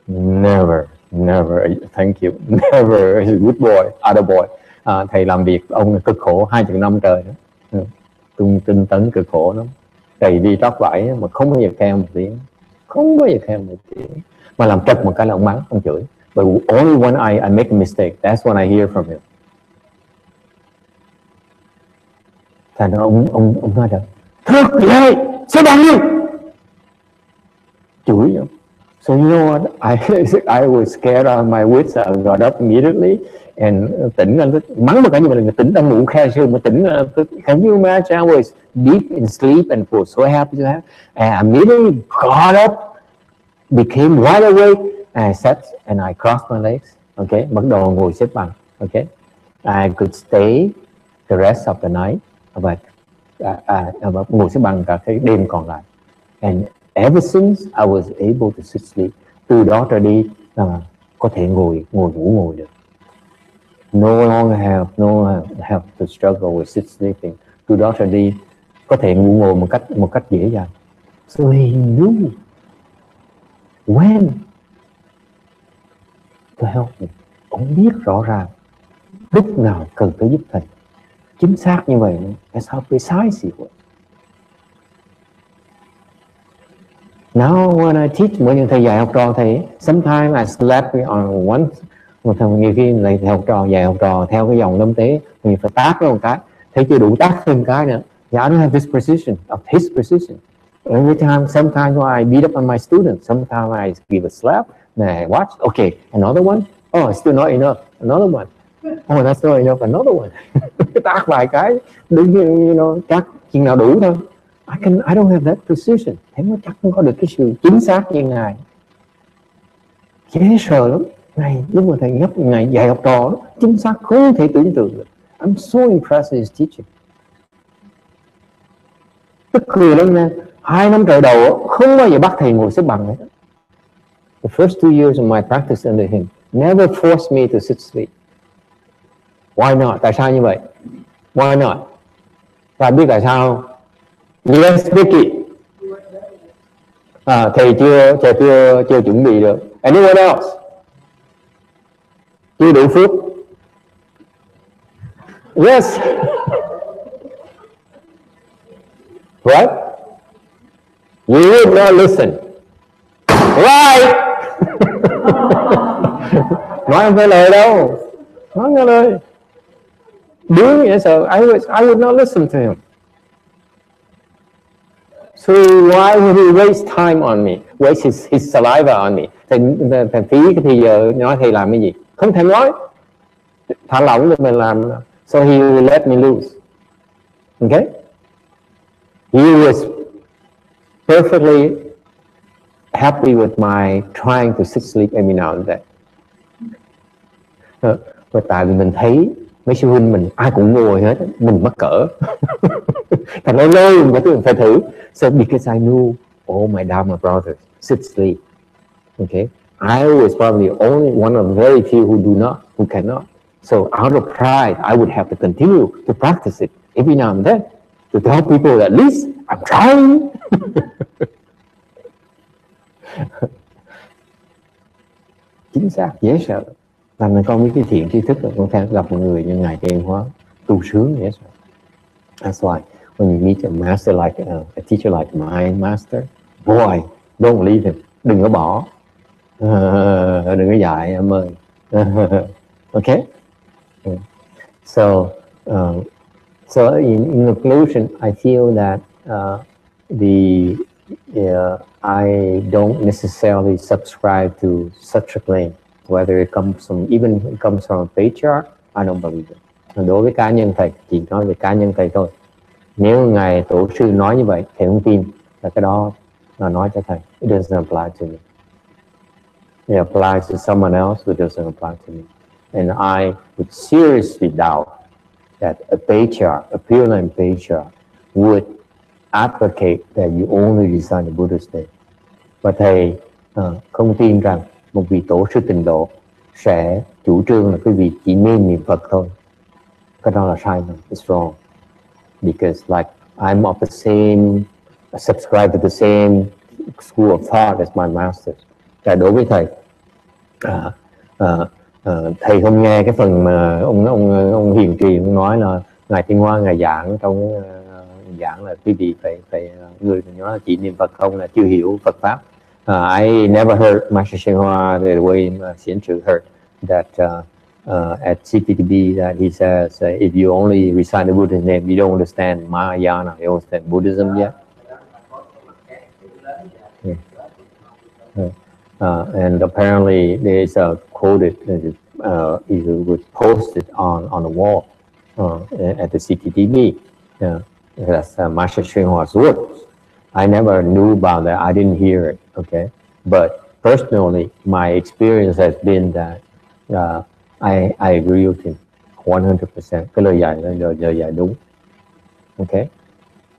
Never, thank you. Never, he's a good boy, other boy. Thầy làm việc, ông cực khổ 20 năm trời đó. Tinh tấn cực khổ lắm. Thầy đi tóc vải mà không bao giờ khen một tiếng. Không bao giờ khen một tiếng. Mà làm trật một cái là ông mắng, ông chửi. But only when I make a mistake, that's when I hear from him. Thành ra ông nói rằng, thức dậy, sẽ bằng đi. Chửi nhau. So you know what? I was scared out of my wits. I got up immediately and tỉnh lên, mắng một cái như vậy là tỉnh đang ngủ khe sương mà tỉnh. Can you imagine? I was deep in sleep and was so happy to have. And I immediately got up, became wide awake, and I sat and I crossed my legs. Okay, bắt đầu ngồi xếp bằng. Okay, I could stay the rest of the night, but ngồi xếp bằng cả cái đêm còn lại. And ever since I was able to sit sleep, từ đó trở đi có thể ngồi được. No longer have to struggle with sit sleeping. Từ đó trở đi có thể ngồi một cách dễ dàng. So he knew when to help me. Ông biết rõ ràng lúc nào cần phải giúp thầy. Chính xác như vậy. That's how precise he was. Now when I teach, when thầy dạy học trò thầy, sometimes I slept on one. Nhiều khi thầy học trò dạy học trò theo cái dòng tâm tế, mình phải tác nó một cái, thầy chưa đủ tác thêm cái nữa. I don't have this precision of his precision. Every time, sometimes when I beat up on my students, sometimes I give a slap. And I watch. Okay, another one. Oh, it's still not enough. Another one. Oh, that's not enough. Another one. Tác vài cái, đừng như chắc chừng nào đủ thôi. I don't have that precision. Thế mà chắc không có được cái sự chính xác như ngài. Dễ sợ lắm. Lúc mà thầy nhắc ngài dạy học trò đó, chính xác không thể tưởng tượng được. I'm so impressed with his teaching. Tức cười lắm nha. 2 năm trời đầu không bao giờ bắt thầy ngồi xếp bằng hết. The first 2 years of my practice under him never forced me to sit sleep. Why not? Tại sao như vậy? Why not? Và biết tại sao không? Yes, Vicky. Thầy chưa chuẩn bị được. Anyone else? Chưa đủ phước. Yes. right? You would not listen, right? Nói không phải lời đâu, nói nghe lời. Doing it, so I would not listen to him. So why would he waste time on me, waste his saliva on me? Thầy phí cái thì giờ nói thầy làm cái gì? Không thèm nói, thả lỏng để mình làm. So he will let me loose. Okay? He was perfectly happy with my trying to sit sleep every now and then. Và tại vì mình thấy mấy sư huynh mình ai cũng ngồi hết, mình mắc cỡ. Thành lâu lâu mình phải thử. So because I knew all my Dharma brothers sit sleep, okay, I was probably only one of very few who cannot. So out of pride, I would have to continue to practice it every now and then to tell people at least I'm trying. Chính xác, dễ sợ. Làm mình con biết cái thiện tri thức là con theo gặp một người như ngài Tây Hóa tu sướng dễ sợ. That's why when you meet a master like a teacher like my master, boy, don't leave him. Đừng có bỏ, đừng có dạy em ơi. Okay. So in conclusion, I feel that I don't necessarily subscribe to such a claim, whether it comes from a patriarch. I don't believe it. Đối với cá nhân thầy, chỉ nói về cá nhân thầy thôi. Nếu ngài tổ sư nói như vậy, thầy không tin là cái đó là nói cho thầy. It doesn't apply to me. It applies to someone else, but it doesn't apply to me. And I would seriously doubt that a patriarch, a Pure Land patriarch, would advocate that you only recite the Buddha's name. Và thầy không tin rằng một vị tổ sư tịnh độ sẽ chủ trương là quý vị chỉ nên niệm Phật thôi. Cái đó là sai rồi. It's wrong. Because like I'm of the same, subscribe to the same school of thought as my masters. Tại đối với thầy, thầy không nghe cái phần mà ông hiền trì ông nói là ngài Tiên Hoa ngài giảng trong giảng là quý vị phải người nói chỉ niệm Phật không là chưa hiểu Phật pháp. I never heard Master Tiên Hoa the way Xiển Trừ heard that at CTTB that he says if you only recite the Buddha's name, you don't understand Mahayana, you don't understand Buddhism yet. And apparently there is a quoted it was posted on the wall at the CTTB. That's Master Sri Hua's words. I never knew about that. I didn't hear it. Okay, but personally, my experience has been that I agree with him 100%. Cái lời dạy đúng. Okay,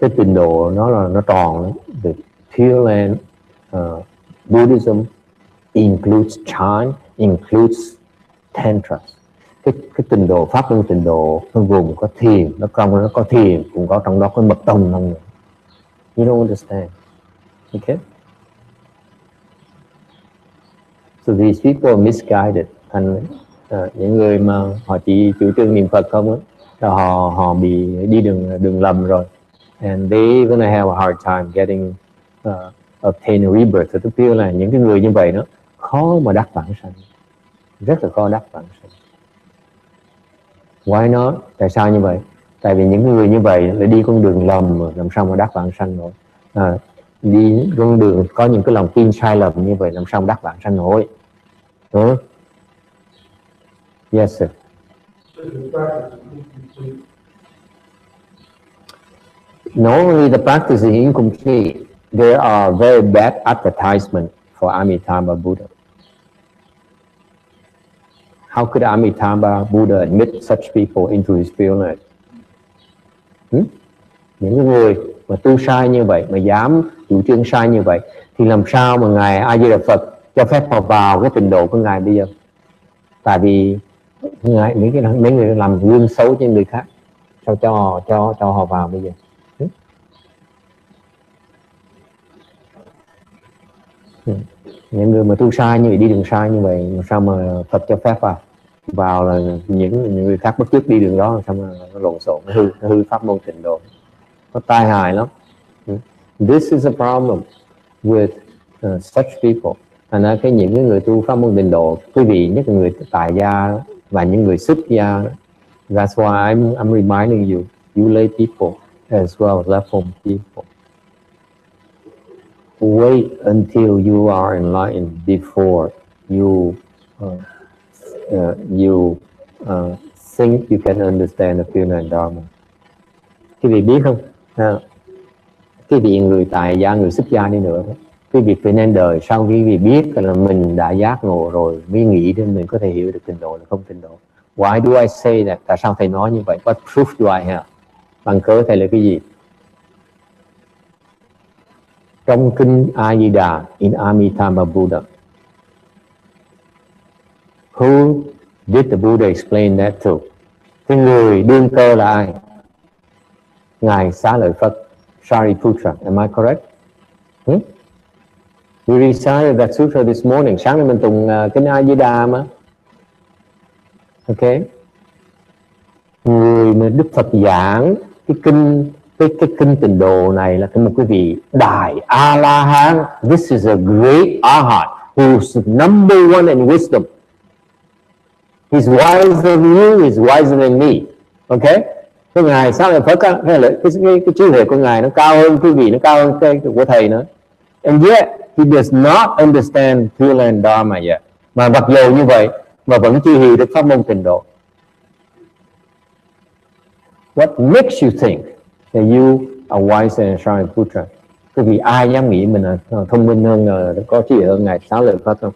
cái trình độ nó tròn. The Pure Land Buddhism includes chant, includes tantras. Cái trình độ pháp luân trình độ nó gồm có thiền, nó có thiền, cũng có trong đó có mật tông không nữa. You don't understand. Okay? So these people are misguided. And những người mà họ chỉ chủ trương niệm Phật không á, họ bị đi đường lầm rồi. And they're gonna have a hard time getting obtain a rebirth. Thì tôi feel là những cái người như vậy nó khó mà đắc vãng sanh, rất là khó đắc vãng sanh. Why not? Tại sao như vậy? Tại vì những người như vậy lại đi con đường lầm mà làm sao mà đắc vãng sanh nổi. Đi con đường có những cái lòng tin sai lầm như vậy làm sao mà đắc vãng sanh nổi. Yes sir. Not only the practice is incomplete, there are very bad advertisements for Amitabha Buddha. How could Amitabha Buddha admit such people into his Pure Land? Những người mà tu sai như vậy, mà dám chủ trương sai như vậy, thì làm sao mà ngài A Di Đà Phật cho phép họ vào cái trình độ của ngài bây giờ? Tại vì mấy người làm gương xấu cho người khác, sao cho họ vào bây giờ? Những người mà tu sai như vậy, đi đường sai như vậy, làm sao mà Phật cho phép vào là những người khác bất chấp đi đường đó, làm sao mà nó lộn xộn, nó hư pháp môn tịnh độ, có tai hại lắm. This is a problem with such people. Thành ra những cái người tu pháp môn Tịnh độ, quý vị nhất là người tại gia và những người xuất gia. That's why I'm reminding you, you lay people as well as left home people. Wait until you are enlightened before you think you can understand the Pure Land Dharma. Quý vị biết không? Quý vị người tại gia, người xuất gia đi nữa, quý vị phải nên đời sau khi quý vị biết là mình đã giác ngộ rồi mới nghĩ đến mình có thể hiểu được Tịnh độ là không Tịnh độ. Why do I say that? Tại sao thầy nói như vậy? What proof do I have? Bằng cớ thầy là cái gì? Trong kinh A Di Đà in Amitabha Buddha, who did the Buddha explain that to? Cái người đương cơ là ai? Ngài Xá Lợi Phất, Shariputra. Am I correct? We recited that sutra this morning. Sáng nay mình tụng kinh A Di Đà mà. Okay. Người mà Đức Phật giảng cái kinh Tịnh độ này là một quý vị đại A La Hán. This is a great Arhat who's number one in wisdom. He's wiser than you, he's wiser than me. Okay? Cái ngài Xá Lợi Phất á, cái trí huệ của ngài nó cao hơn quý vị, nó cao hơn cái của thầy nữa. And yet he does not understand Pure Land Dharma yet. Mà mặc dù như vậy mà vẫn chưa hiểu được pháp môn Tịnh độ. What makes you think that you are wiser than Shariputra? Quý vị ai dám nghĩ mình là thông minh hơn, có trí huệ hơn ngài Xá Lợi Phất không?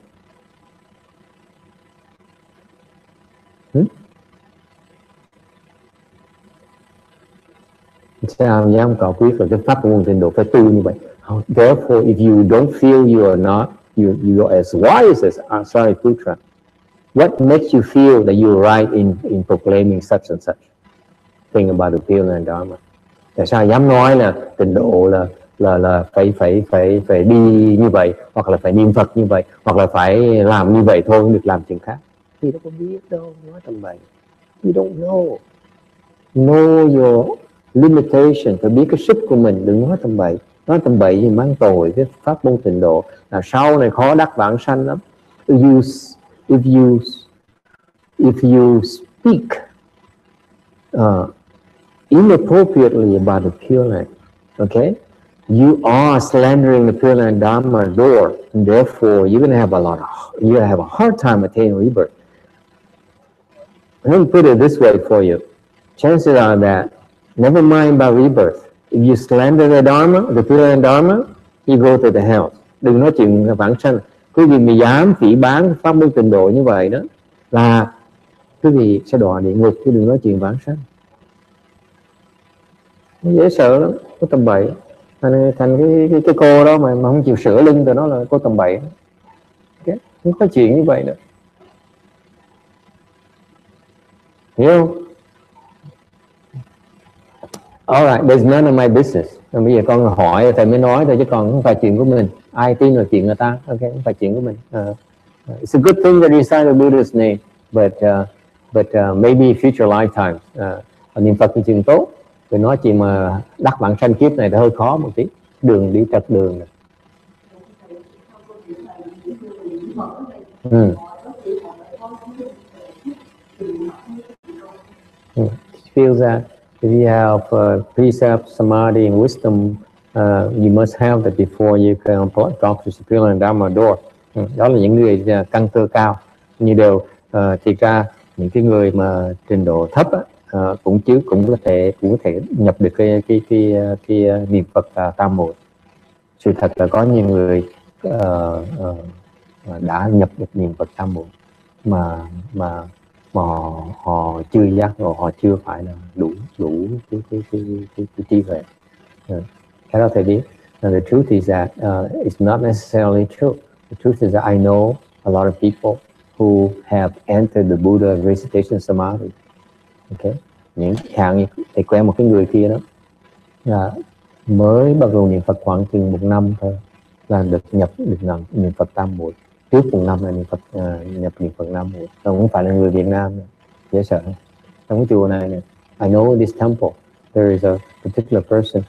Sao dám có quyết là cái pháp môn Tịnh độ phải tu như vậy? Therefore, if you don't feel you are not, you are as wise as Shariputra, what makes you feel that you are right in proclaiming such and such? Think about the Pure Land Dharma. Tại sao dám nói là Tịnh độ là phải đi như vậy, hoặc là phải niệm Phật như vậy, hoặc là phải làm như vậy thôi, không được làm chuyện khác? Thì đâu có biết đâu, nói tầm bậy. You don't know. Know your limitation, phải biết cái sức của mình, đừng nói tầm bậy. Nói tầm bậy thì mang tội cái pháp môn Tịnh độ, là sau này khó đắc vãng sanh lắm. If you speak inappropriately about the Pure Land, okay, you are slandering the Pure Land Dharma door, and therefore you're going to have a hard time attaining rebirth. Let me put it this way for you. Chances are that, never mind about rebirth, if you slander the Dharma, the Pure Land Dharma, you go to the hell. Đừng nói chuyện vãng sanh. Quý vị mà dám phỉ bán pháp môn Tịnh độ như vậy đó, là quý vị sẽ đọa địa ngục, chứ đừng nói chuyện vãng sanh. Nó dễ sợ lắm, có tầm bậy. Thành cái cô đó mà không chịu sửa lưng thì nó là cô tầm bậy. Okay? Không có chuyện như vậy nữa. Hiểu không? Alright, there's none of my business. Bây giờ con hỏi thầy mới nói thôi, chứ còn không phải chuyện của mình. Ai tin là chuyện người ta, ok, không phải chuyện của mình. It's a good thing that you signed the Buddha's name, but maybe future lifetimes. Niệm Phật thì chuyện tốt. Rồi nói chuyện mà đắc vãng sanh kiếp này thì hơi khó một tí. Đường đi trật đường này. Feels that if you have precept, samadhi, and wisdom, you must have that before you can practice the Pure Land Dharma door. Đó là những người căn cơ cao. Như đều thì ra những cái người mà trình độ thấp cũng có thể nhập được cái niệm Phật tam muội. Sự thật là có nhiều người đã nhập được niệm Phật tam muội mà họ chưa giác ngộ, họ chưa phải là đủ cái trí huệ. Cái đó thầy biết. And the truth is that it's not necessarily true. The truth is that I know a lot of people who have entered the Buddha recitation samadhi. Okay, những hàng như thầy quen một cái người kia đó là mới bắt đầu niệm Phật khoảng chừng 1 năm thôi là được nhập được niệm Phật tam muội. Trước 1 năm là nhập niệm Phật tam muội. Không phải là người Việt Nam nữa. Dễ sợ. Trong cái chùa này I know this temple there is a particular person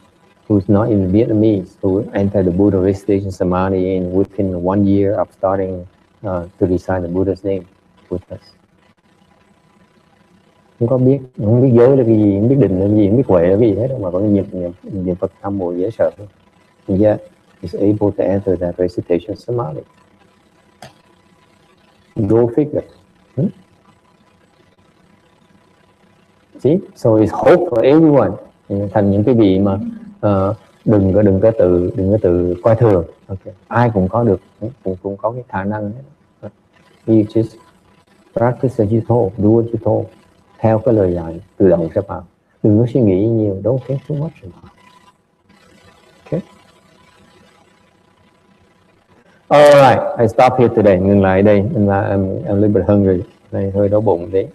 who's not in Vietnamese, who entered the Buddhist station samadhi and within 1 year of starting to recite the Buddha's name with us. Không biết giới là cái gì, không biết định là cái gì, không biết huệ là cái gì hết, mà vẫn niệm Phật Nam Mô dễ sợ. And yet is able to enter that recitation samadhi. Go figure. See? So it's hope for everyone. Thành những cái vị mà đừng có tự coi thường. Okay. Ai cũng có được, cũng có cái khả năng. You just practice as you told, do what you told. Theo cái lời dạy, tự động sẽ vào. Đừng có suy nghĩ nhiều, don't think too much about it. Okay. Alright, I stop here today. Ngừng lại đây. I'm a little bit hungry. Này hơi đói bụng đấy.